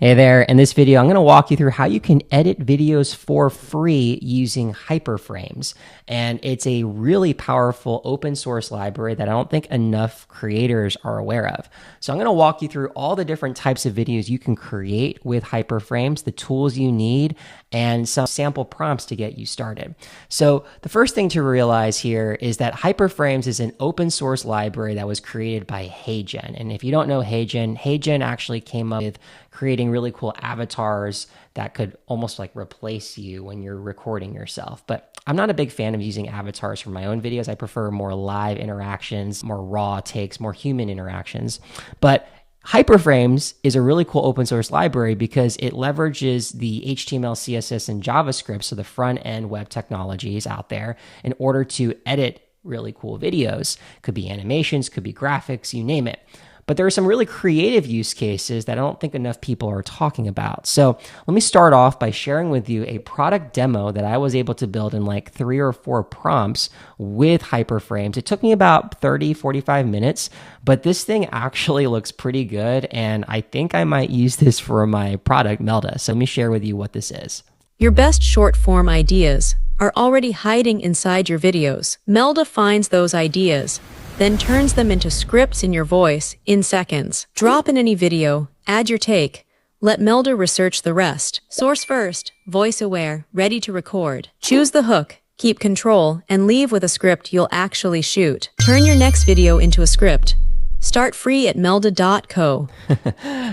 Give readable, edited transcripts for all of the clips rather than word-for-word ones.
Hey there, in this video, I'm going to walk you through how you can edit videos for free using Hyperframes. And it's a really powerful open source library that I don't think enough creators are aware of. So I'm going to walk you through all the different types of videos you can create with Hyperframes, the tools you need, and some sample prompts to get you started. So the first thing to realize here is that Hyperframes is an open source library that was created by HeyGen. And if you don't know HeyGen actually came up with creating really cool avatars that could almost like replace you when you're recording yourself. But I'm not a big fan of using avatars for my own videos. I prefer more live interactions, more raw takes, more human interactions. But Hyperframes is a really cool open source library because it leverages the HTML, CSS, and JavaScript, so the front end web technologies out there, in order to edit really cool videos. Could be animations, could be graphics, you name it. But there are some really creative use cases that I don't think enough people are talking about. So let me start off by sharing with you a product demo that I was able to build in like 3 or 4 prompts with Hyperframes. It took me about 30, 45 minutes, but this thing actually looks pretty good. And I think I might use this for my product, Melda. So let me share with you what this is. Your best short-form ideas are already hiding inside your videos. Melda finds those ideas, then turns them into scripts in your voice in seconds. Drop in any video, add your take, let Melda research the rest. Source first, voice aware, ready to record. Choose the hook, keep control, and leave with a script you'll actually shoot. Turn your next video into a script. Start free at melda.co.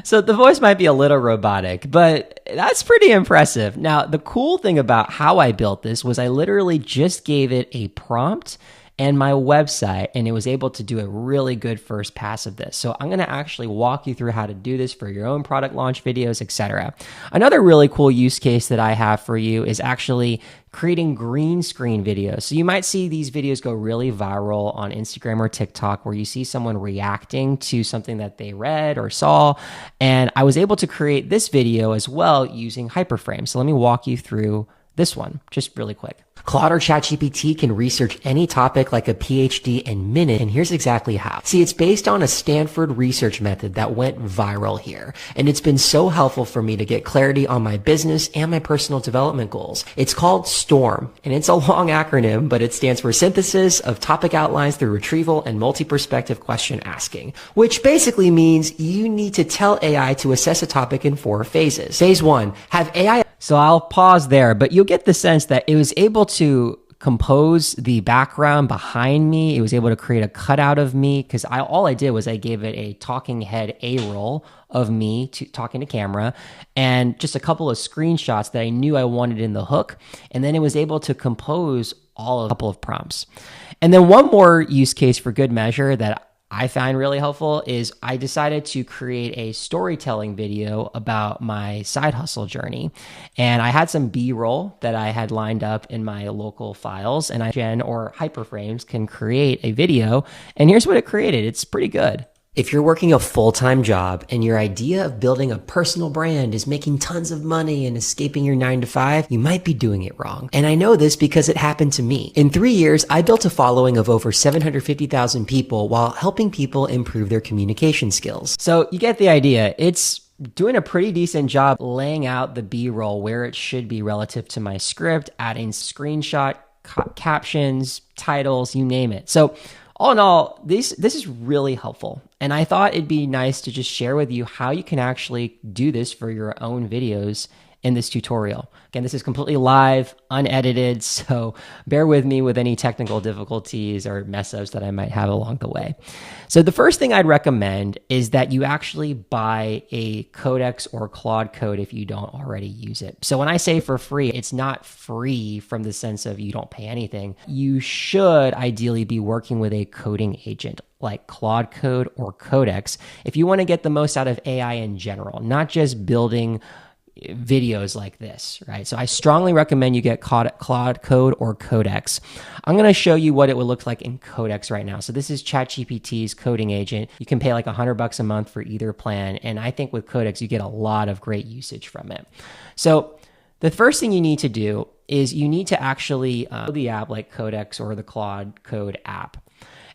So the voice might be a little robotic, but that's pretty impressive. Now, the cool thing about how I built this was I literally just gave it a prompt and my website, and it was able to do a really good first pass of this. So I'm going to actually walk you through how to do this for your own product launch videos, etc. Another really cool use case that I have for you is actually creating green screen videos. So you might see these videos go really viral on Instagram or TikTok where you see someone reacting to something that they read or saw. And I was able to create this video as well using Hyperframes. So let me walk you through this one just really quick. Claude or ChatGPT can research any topic like a PhD in minutes, and here's exactly how. See, it's based on a Stanford research method that went viral here, and it's been so helpful for me to get clarity on my business and my personal development goals. It's called STORM, and it's a long acronym, but it stands for Synthesis of Topic Outlines Through Retrieval and Multi-Perspective Question Asking, which basically means you need to tell AI to assess a topic in 4 phases. Phase 1, have AI... So I'll pause there, but you'll get the sense that it was able to compose the background behind me. It was able to create a cutout of me because all I did was I gave it a talking head A-roll of me talking to camera and just a couple of screenshots that I knew I wanted in the hook. And then it was able to compose a couple of prompts. And then one more use case for good measure that I find really helpful is I decided to create a storytelling video about my side hustle journey. And I had some B-roll that I had lined up in my local files, and HeyGen or Hyperframes can create a video. And here's what it created. It's pretty good. If you're working a full-time job and your idea of building a personal brand is making tons of money and escaping your 9-to-5, you might be doing it wrong. And I know this because it happened to me. In 3 years, I built a following of over 750,000 people while helping people improve their communication skills. So you get the idea. It's doing a pretty decent job laying out the B-roll where it should be relative to my script, adding screenshot captions, titles, you name it. So all in all, this is really helpful. And I thought it'd be nice to just share with you how you can actually do this for your own videos in this tutorial. Again, this is completely live, unedited, so bear with me with any technical difficulties or mess ups that I might have along the way. So the first thing I'd recommend is that you actually buy a Codex or Claude Code if you don't already use it. So when I say for free, it's not free from the sense of you don't pay anything. You should ideally be working with a coding agent like Claude Code or Codex if you want to get the most out of AI in general, not just building videos like this, right? So I strongly recommend you get Claude Code or Codex. I'm going to show you what it would look like in Codex right now. So this is ChatGPT's coding agent. You can pay like $100 a month for either plan. And I think with Codex, you get a lot of great usage from it. So the first thing you need to do is you need to actually the app like Codex or the Claude Code app.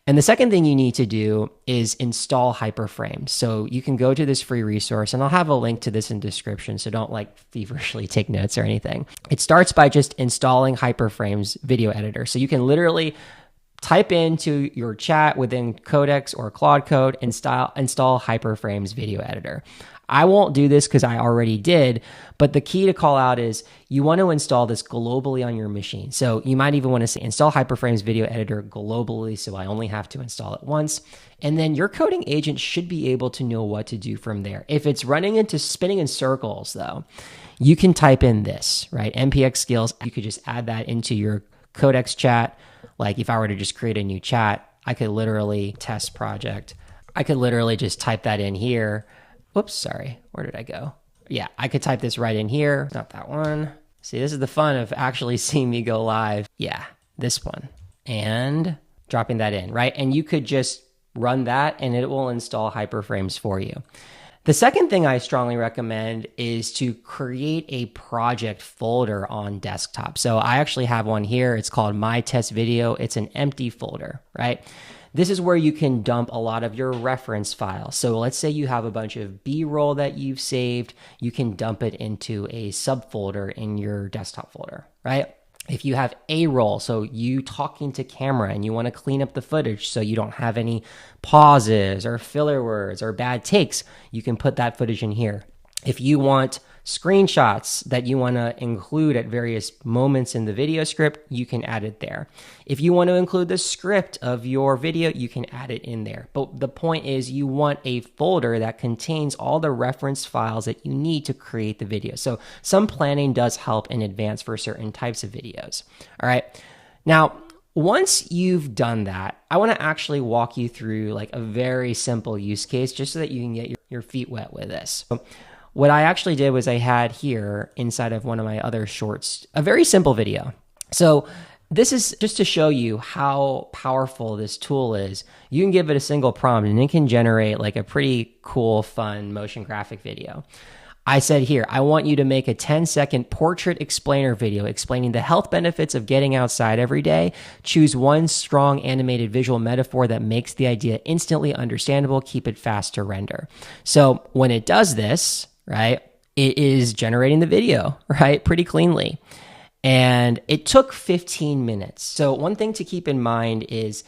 And the second thing you need to do is install Hyperframes. So you can go to this free resource, and I'll have a link to this in the description, so don't like feverishly take notes or anything. It starts by just installing Hyperframes video editor. So you can literally type into your chat within Codex or Claude Code, install Hyperframes video editor. I won't do this because I already did, but the key to call out is you want to install this globally on your machine. So you might even want to say install Hyperframes video editor globally, so I only have to install it once. And then your coding agent should be able to know what to do from there. If it's running into spinning in circles though, you can type in this, right? MPX skills, you could just add that into your Codex chat. Like if I were to just create a new chat, I could literally test project. I could literally just type that in here. Whoops, sorry. Where did I go? Yeah, I could type this right in here. Not that one. See, this is the fun of actually seeing me go live. Yeah, this one. And dropping that in, right? And you could just run that and it will install Hyperframes for you. The second thing I strongly recommend is to create a project folder on desktop. So I actually have one here. It's called My Test Video. It's an empty folder, right? This is where you can dump a lot of your reference files. So let's say you have a bunch of B-roll that you've saved. You can dump it into a subfolder in your desktop folder, right? If you have A-roll, so you talking to camera and you want to clean up the footage so you don't have any pauses or filler words or bad takes, you can put that footage in here. If you want screenshots that you want to include at various moments in the video script, you can add it there. If you want to include the script of your video, you can add it in there. But the point is you want a folder that contains all the reference files that you need to create the video. So some planning does help in advance for certain types of videos. All right. Now, once you've done that, I want to actually walk you through like a very simple use case just so that you can get your feet wet with this. So what I actually did was I had here inside of one of my other shorts, a very simple video. So this is just to show you how powerful this tool is. You can give it a single prompt and it can generate like a pretty cool, fun motion graphic video. I said here, I want you to make a 10-second portrait explainer video explaining the health benefits of getting outside every day. Choose one strong animated visual metaphor that makes the idea instantly understandable. Keep it fast to render. So when it does this, right, it is generating the video, right, pretty cleanly. And it took 15 minutes. So one thing to keep in mind is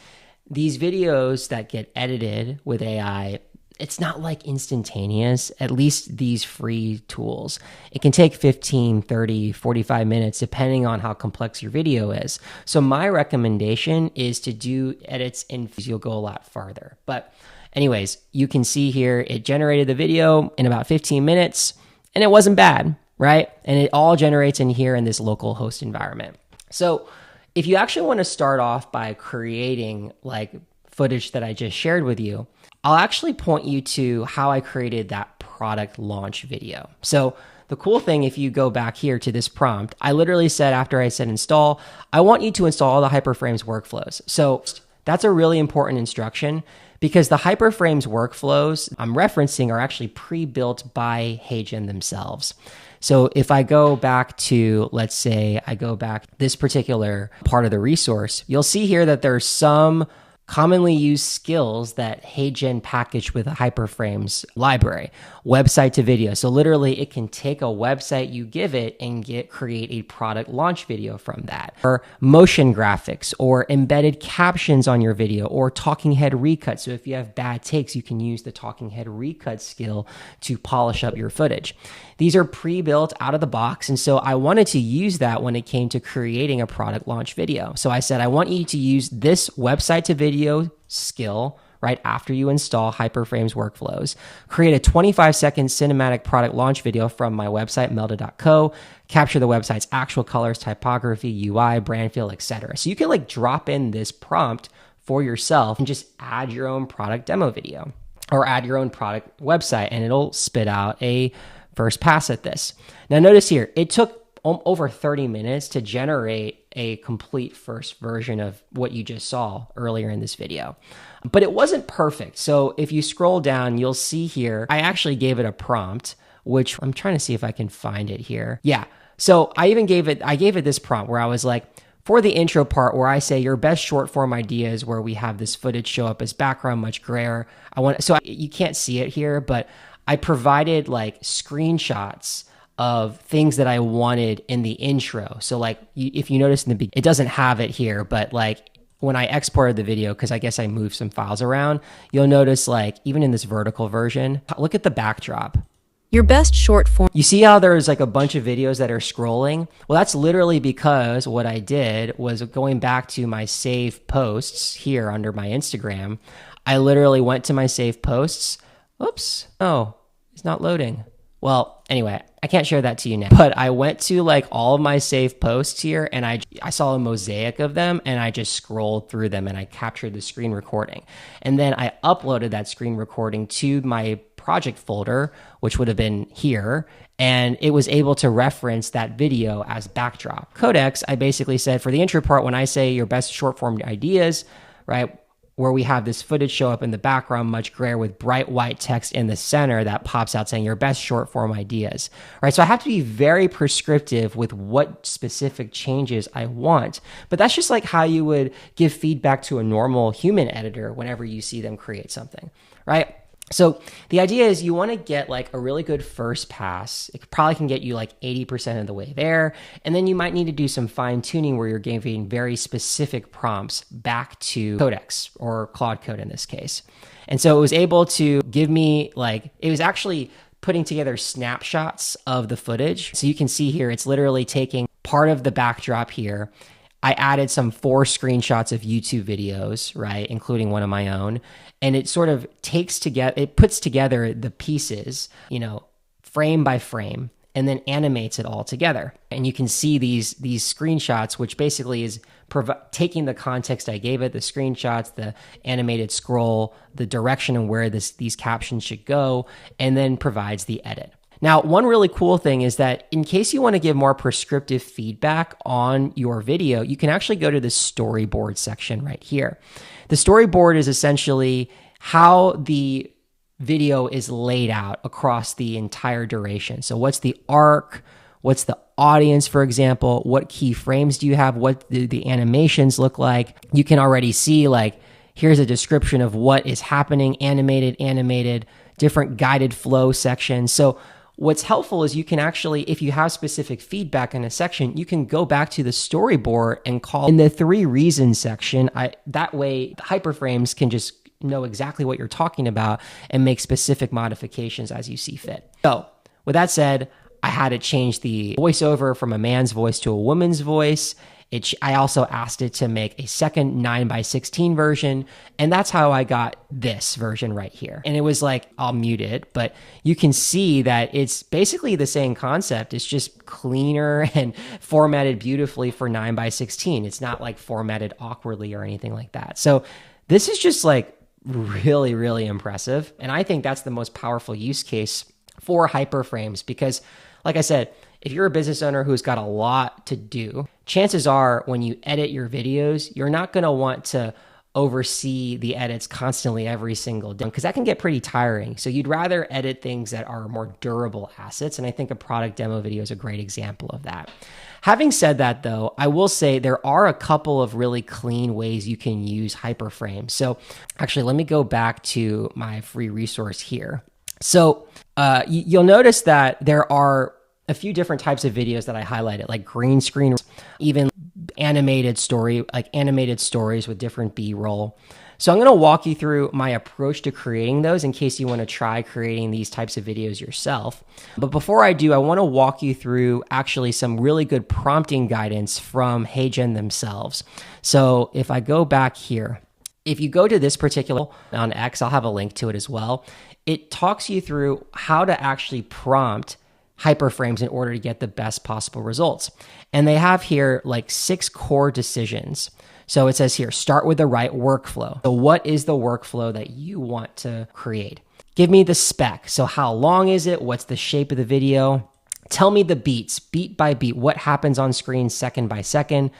these videos that get edited with AI, it's not like instantaneous, at least these free tools. It can take 15, 30, 45 minutes, depending on how complex your video is. So my recommendation is to do edits in, you'll go a lot farther. But anyways, you can see here, it generated the video in about 15 minutes and it wasn't bad, right? And it all generates in here in this local host environment. So if you actually want to start off by creating like footage that I just shared with you, I'll actually point you to how I created that product launch video. So the cool thing, if you go back here to this prompt, I literally said, after I said install, I want you to install all the Hyperframes workflows. So that's a really important instruction because the Hyperframes workflows I'm referencing are actually pre-built by HeyGen themselves. So if I go back to, let's say I go back this particular part of the resource, you'll see here that there's some commonly used skills that HeyGen packaged with a Hyperframes library, website to video. So literally it can take a website you give it and create a product launch video from that, or motion graphics, or embedded captions on your video, or talking head recut. So if you have bad takes, you can use the talking head recut skill to polish up your footage. These are pre-built out of the box. And so I wanted to use that when it came to creating a product launch video. So I said, I want you to use this website to video skill right after you install Hyperframes workflows. Create a 25-second cinematic product launch video from my website, melda.co. Capture the website's actual colors, typography, UI, brand feel, etc. So you can like drop in this prompt for yourself and just add your own product demo video or add your own product website and it'll spit out a first pass at this. Now notice here, it took over 30 minutes to generate a complete first version of what you just saw earlier in this video. But it wasn't perfect. So if you scroll down, you'll see here, I actually gave it a prompt, which I'm trying to see if I can find it here. Yeah. So I gave it this prompt where I was like, For the intro part where I say your best short form ideas, where we have this footage show up as background, much grayer. You can't see it here, but I provided like screenshots of things that I wanted in the intro. So like if you notice in the beginning, it doesn't have it here, but like when I exported the video, because I guess I moved some files around, you'll notice like even in this vertical version, look at the backdrop. Your best short form. You see how there's like a bunch of videos that are scrolling? Well, that's literally because what I did was going back to my saved posts here under my Instagram. I literally went to my saved posts. Oops. Oh, it's not loading. Well, anyway, I can't share that to you now. But I went to like all of my saved posts here and I saw a mosaic of them and I just scrolled through them and I captured the screen recording. And then I uploaded that screen recording to my project folder, which would have been here, and it was able to reference that video as backdrop. Codex, I basically said for the intro part, when I say your best short form ideas, right, where we have this footage show up in the background, much grayer with bright white text in the center that pops out saying your best short form ideas, right? So I have to be very prescriptive with what specific changes I want, but that's just like how you would give feedback to a normal human editor whenever you see them create something, right? So the idea is you want to get like a really good first pass. It probably can get you like 80% of the way there. And then you might need to do some fine tuning where you're giving very specific prompts back to Codex or Claude Code in this case. And so it was able to give me like, it was actually putting together snapshots of the footage. So you can see here, it's literally taking part of the backdrop here. I added some 4 screenshots of YouTube videos, right, including one of my own. And it sort of puts together the pieces, frame by frame, and then animates it all together. And you can see these screenshots, which basically is taking the context I gave it, the screenshots, the animated scroll, the direction and where these captions should go, and then provides the edit. Now, one really cool thing is that in case you want to give more prescriptive feedback on your video, you can actually go to the storyboard section right here. The storyboard is essentially how the video is laid out across the entire duration. So what's the arc? What's the audience, for example? What keyframes do you have? What do the animations look like? You can already see like, here's a description of what is happening, animated, different guided flow sections. So what's helpful is you can actually, if you have specific feedback in a section, you can go back to the storyboard and call in the 3 reasons section. That way, the Hyperframes can just know exactly what you're talking about and make specific modifications as you see fit. So with that said, I had to change the voiceover from a man's voice to a woman's voice. I also asked it to make a second 9:16 version, and that's how I got this version right here. And it was like, I'll mute it, but you can see that it's basically the same concept. It's just cleaner and formatted beautifully for 9:16. It's not like formatted awkwardly or anything like that. So this is just like really, really impressive. And I think that's the most powerful use case for Hyperframes because, like I said, if you're a business owner who's got a lot to do, chances are when you edit your videos, you're not going to want to oversee the edits constantly every single day because that can get pretty tiring. So you'd rather edit things that are more durable assets. And I think a product demo video is a great example of that. Having said that, though, I will say there are a couple of really clean ways you can use Hyperframes. So actually, let me go back to my free resource here. So you'll notice that there are a few different types of videos that I highlighted, like green screen, even animated stories with different B-roll. So I'm going to walk you through my approach to creating those in case you want to try creating these types of videos yourself. But before I do, I want to walk you through actually some really good prompting guidance from HeyGen themselves. So if I go back here, if you go to this particular on X, I'll have a link to it as well. It talks you through how to actually prompt Hyperframes in order to get the best possible results. And they have here like 6 core decisions. So it says here, start with the right workflow. So what is the workflow that you want to create? Give me the spec. So how long is it? What's the shape of the video? Tell me the beats, beat by beat. What happens on screen second by second?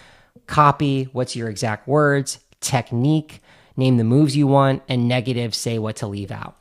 Copy, what's your exact words? Technique, name the moves you want. And negative, say what to leave out.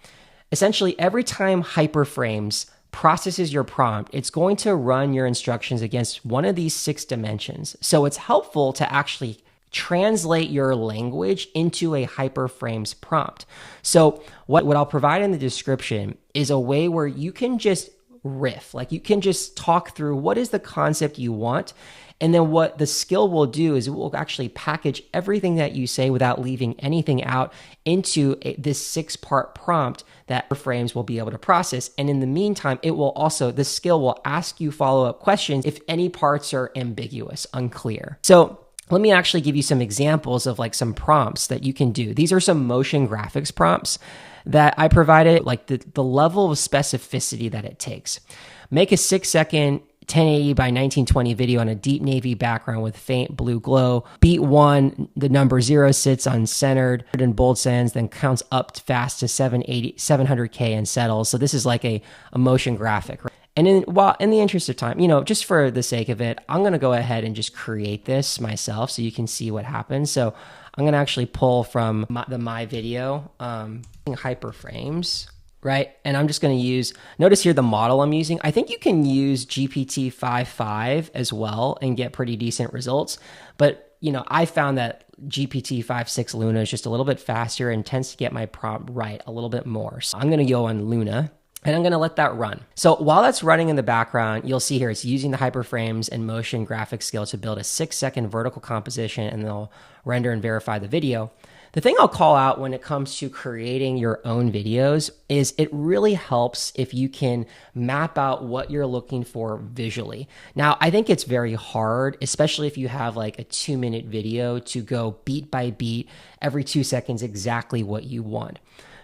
Essentially, every time Hyperframes processes your prompt, it's going to run your instructions against one of these 6 dimensions. So it's helpful to actually translate your language into a Hyperframes prompt. So what I'll provide in the description is a way where you can just riff, like you can just talk through what is the concept you want. And then what the skill will do is it will actually package everything that you say without leaving anything out into this 6-part prompt that Hyperframes will be able to process. And in the meantime, the skill will ask you follow-up questions if any parts are ambiguous, unclear. So let me actually give you some examples of like some prompts that you can do. These are some motion graphics prompts that I provided, like the level of specificity that it takes. Make a 6-second 1080 by 1920 video on a deep navy background with faint blue glow. Beat 1, the number 0 sits uncentered in bold sans, then counts up fast to 700K and settles. So this is like a motion graphic. Right? And in the interest of time, just for the sake of it, I'm going to go ahead and just create this myself so you can see what happens. So I'm going to actually pull from my video, Hyperframes, right? And I'm just going to notice here the model I'm using. I think you can use GPT-5.5 as well and get pretty decent results. But, I found that GPT-5.6 Luna is just a little bit faster and tends to get my prompt right a little bit more. So I'm going to go on Luna. And I'm going to let that run. So while that's running in the background, you'll see here it's using the Hyperframes and motion graphics skill to build a 6-second vertical composition, and they'll render and verify the video. The thing I'll call out when it comes to creating your own videos is it really helps if you can map out what you're looking for visually. Now, I think it's very hard, especially if you have like a 2-minute video, to go beat by beat every 2 seconds exactly what you want.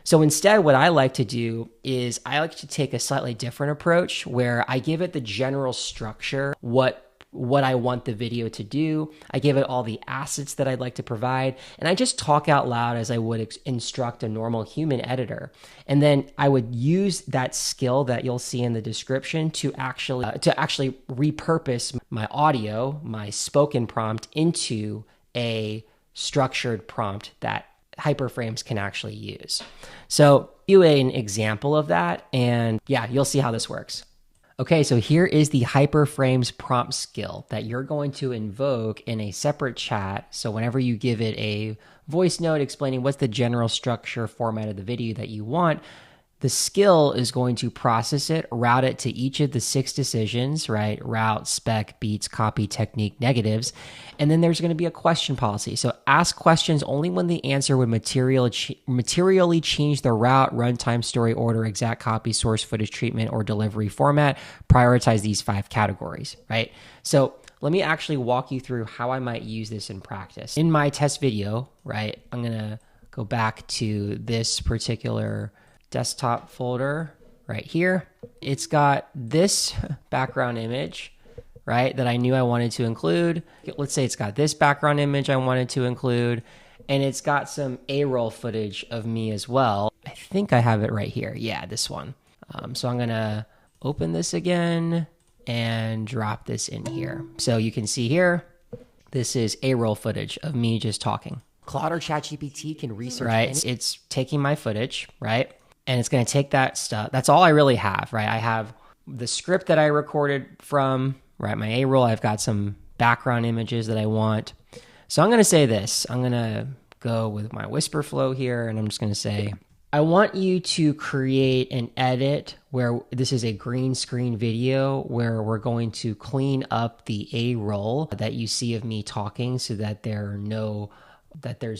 So instead, what I like to do is I like to take a slightly different approach where I give it the general structure, what I want the video to do. I give it all the assets that I'd like to provide, and I just talk out loud as I would instruct a normal human editor. And then I would use that skill that you'll see in the description to actually repurpose my audio, my spoken prompt, into a structured prompt that Hyperframes can actually use. So do an example of that, and you'll see how this works. Okay, so here is the Hyperframes prompt skill that you're going to invoke in a separate chat. So whenever you give it a voice note explaining what's the general structure format of the video that you want, the skill is going to process it, route it to each of the 6 decisions, right? Route, spec, beats, copy, technique, negatives. And then there's going to be a question policy. So ask questions only when the answer would materially change the route, runtime, story order, exact copy, source footage treatment, or delivery format. Prioritize these 5 categories, right? So let me actually walk you through how I might use this in practice. In my test video, right, I'm going to go back to this particular desktop folder right here. It's got this background image, right, that I knew I wanted to include. Let's say it's got this background image I wanted to include, and it's got some A-roll footage of me as well. I think I have it right here. Yeah, this one. So I'm going to open this again and drop this in here. So you can see here, this is A-roll footage of me just talking. Claude or ChatGPT can research. Right, it's taking my footage, right? And it's going to take that stuff. That's all I really have, right? I have the script that I recorded from, right? My A-roll. I've got some background images that I want. So I'm going to say this. I'm going to go with my whisper flow here, and I'm just going to say, I want you to create an edit where this is a green screen video where we're going to clean up the A-roll that you see of me talking so that there's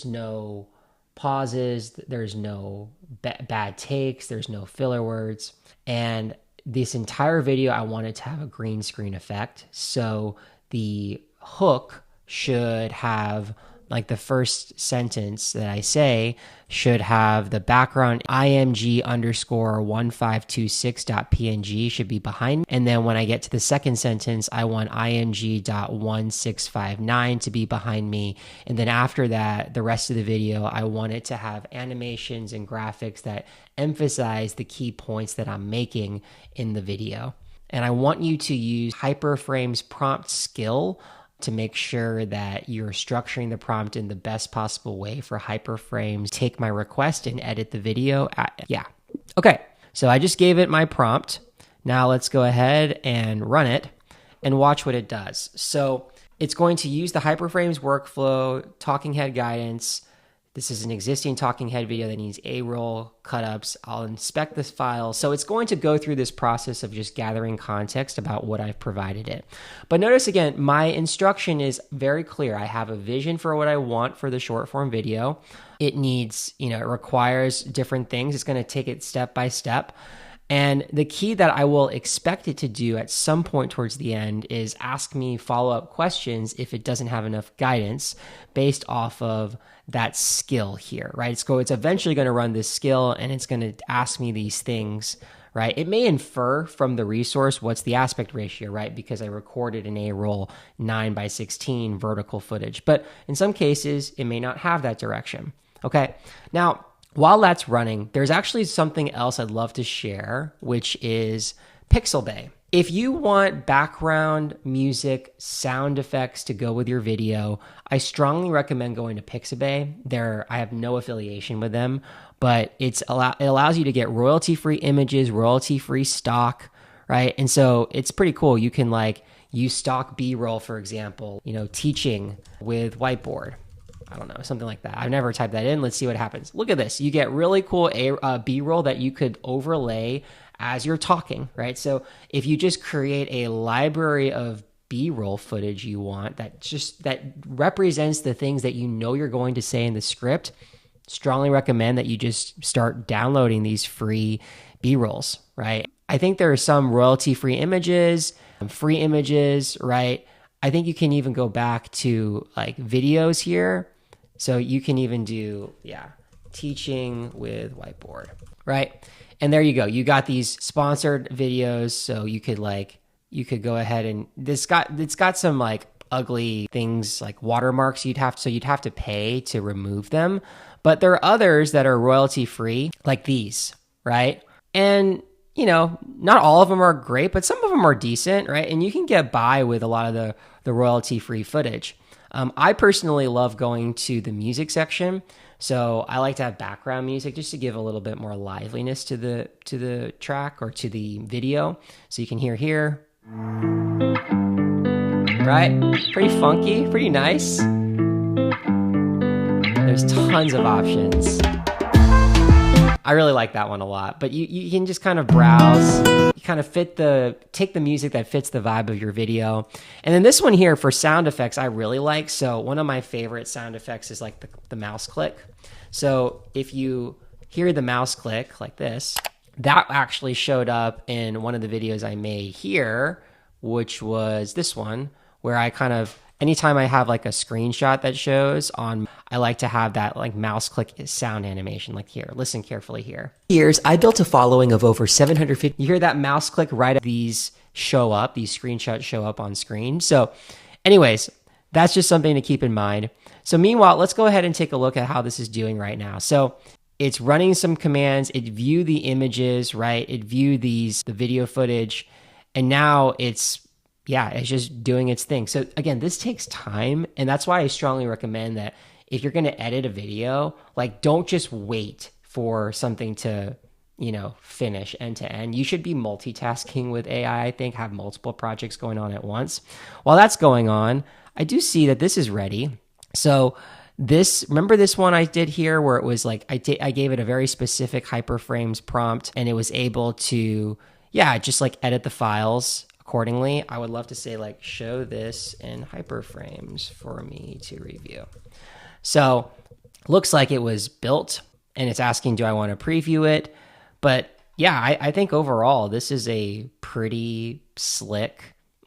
no pauses, there's no bad takes, there's no filler words. And this entire video, I want it to have a green screen effect. So the hook should have, like the first sentence that I say should have the background img_1526.png should be behind me. And then when I get to the second sentence, I want img.1659 to be behind me. And then after that, the rest of the video, I want it to have animations and graphics that emphasize the key points that I'm making in the video. And I want you to use Hyperframes prompt skill to make sure that you're structuring the prompt in the best possible way for Hyperframes. Take my request and edit the video. Okay, so I just gave it my prompt. Now let's go ahead and run it and watch what it does. So it's going to use the Hyperframes workflow, talking head guidance. This is an existing talking head video that needs A-roll cut-ups. I'll inspect this file. So it's going to go through this process of just gathering context about what I've provided it. But notice again, my instruction is very clear. I have a vision for what I want for the short form video. It needs, it requires different things. It's going to take it step by step. And the key that I will expect it to do at some point towards the end is ask me follow-up questions if it doesn't have enough guidance based off of that skill here, right? It's eventually going to run this skill and it's going to ask me these things, right? It may infer from the resource what's the aspect ratio, right? Because I recorded an A-roll 9:16 vertical footage. But in some cases, it may not have that direction, okay? Now, while that's running, there's actually something else I'd love to share, which is Pixabay. If you want background music, sound effects to go with your video, I strongly recommend going to Pixabay. I have no affiliation with them, but it allows you to get royalty-free images, royalty-free stock, right? And so it's pretty cool. You can use stock B-roll, for example, teaching with whiteboard. I don't know, something like that. I've never typed that in. Let's see what happens. Look at this. You get really cool B-roll that you could overlay as you're talking, right? So if you just create a library of B-roll footage you want that represents the things that you're going to say in the script, strongly recommend that you just start downloading these free B-rolls, right? I think there are some royalty-free images, free images, right? I think you can even go back to videos here. So you can even do, teaching with whiteboard, right? And there you go. You got these sponsored videos. So you could go ahead and it's got some ugly things like watermarks you'd have to pay to remove them. But there are others that are royalty free, like these, right? And not all of them are great, but some of them are decent, right? And you can get by with a lot of the royalty free footage. I personally love going to the music section. So I like to have background music just to give a little bit more liveliness to the track or to the video. So you can hear here, right? Pretty funky, pretty nice. There's tons of options. I really like that one a lot, but you can just kind of browse, you kind of take the music that fits the vibe of your video. And then this one here for sound effects, I really like. So one of my favorite sound effects is the mouse click. So if you hear the mouse click like this, that actually showed up in one of the videos I made here, which was this one, where I anytime I have a screenshot that shows I like to have that mouse click sound animation here. Listen carefully here. I built a following of over 750. You hear that mouse click right at these screenshots show up on screen. So anyways, that's just something to keep in mind. So meanwhile, let's go ahead and take a look at how this is doing right now. So it's running some commands. It viewed the images, right? It viewed the video footage, and now it's just doing its thing. So again, this takes time, and that's why I strongly recommend that if you're going to edit a video, don't just wait for something to, finish end to end. You should be multitasking with AI, I think, have multiple projects going on at once. While that's going on, I do see that this is ready. So remember this one I did here where it was I gave it a very specific Hyperframes prompt and it was able to, just edit the files accordingly. I would love to say show this in Hyperframes for me to review. So looks like it was built and it's asking, do I want to preview it? But I think overall, this is a pretty slick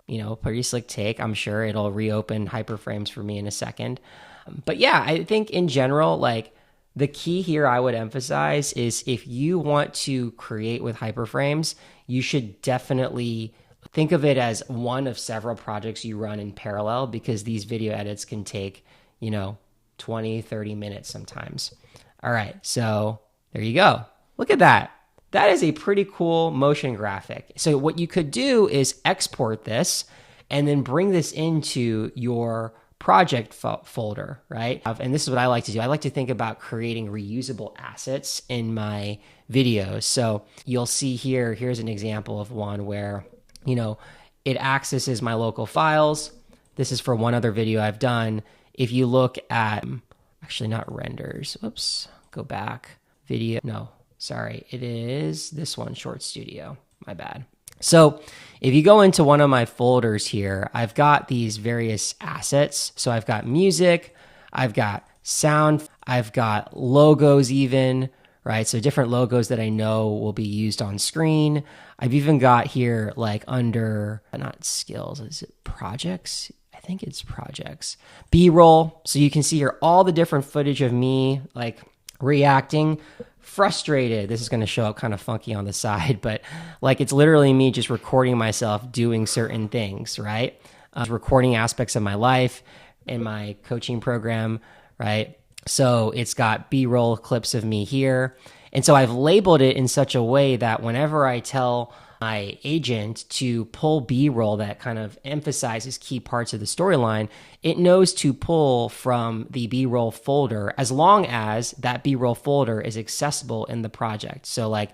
take. I'm sure it'll reopen Hyperframes for me in a second. But I think in general, the key here I would emphasize is if you want to create with Hyperframes, you should definitely think of it as one of several projects you run in parallel, because these video edits can take, 20, 30 minutes sometimes. All right, so there you go. Look at that. That is a pretty cool motion graphic. So what you could do is export this and then bring this into your project folder, right? And this is what I like to do. I like to think about creating reusable assets in my videos. So you'll see here, here's an example of one where, it accesses my local files. This is for one other video I've done. If you look at, actually not renders, whoops, go back, video, no, sorry, it is this one, Short Studio, my bad. So if you go into one of my folders here, I've got these various assets. So I've got music, I've got sound, I've got logos even, right? So different logos that I know will be used on screen. I've even got here like under, not skills, is it projects? I think it's projects. B-roll. So you can see here all the different footage of me like reacting, frustrated. This is going to show up kind of funky on the side, but like it's literally me just recording myself doing certain things, right? Recording aspects of my life in my coaching program, right? So it's got B-roll clips of me here. And so I've labeled it in such a way that whenever I tell my agent to pull B-roll that kind of emphasizes key parts of the storyline, it knows to pull from the B-roll folder as long as that B-roll folder is accessible in the project. So like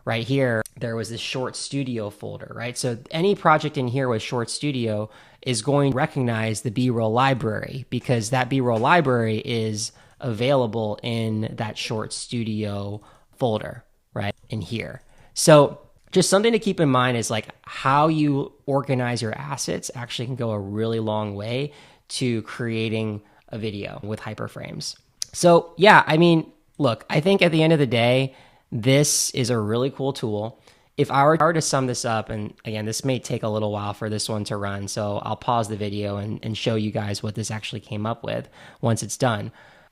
right here, there was this Short Studio folder, right? So any project in here with Short Studio is going to recognize the B-roll library because that B-roll library is available in that Short Studio folder, right, in here. So just something to keep in mind is like how you organize your assets actually can go a really long way to creating a video with Hyperframes. So yeah, I mean, look, I think at the end of the day, this is a really cool tool. If I were to sum this up, and again, this may take a little while for this one to run, so I'll pause the video and show you guys what this actually came up with once it's done.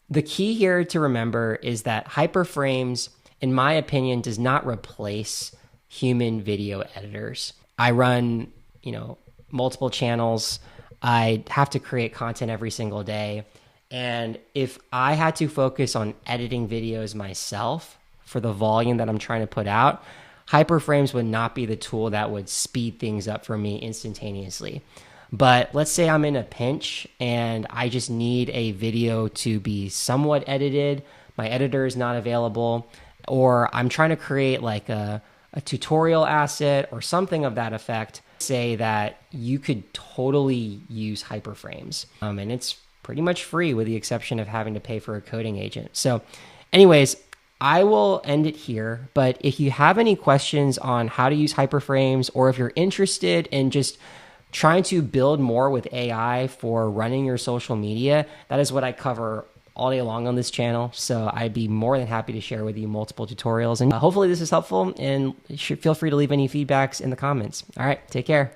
The key here to remember is that Hyperframes, in my opinion, does not replace human video editors. I run, multiple channels. I have to create content every single day. And if I had to focus on editing videos myself for the volume that I'm trying to put out, Hyperframes would not be the tool that would speed things up for me instantaneously. But let's say I'm in a pinch and I just need a video to be somewhat edited. My editor is not available, or I'm trying to create like a tutorial asset or something of that effect. Say that you could totally use Hyperframes. And it's pretty much free with the exception of having to pay for a coding agent. So anyways, I will end it here. But if you have any questions on how to use Hyperframes, or if you're interested in just trying to build more with AI for running your social media, that is what I cover all day long on this channel. So I'd be more than happy to share with you multiple tutorials. And hopefully this is helpful, and feel free to leave any feedbacks in the comments. All right, take care.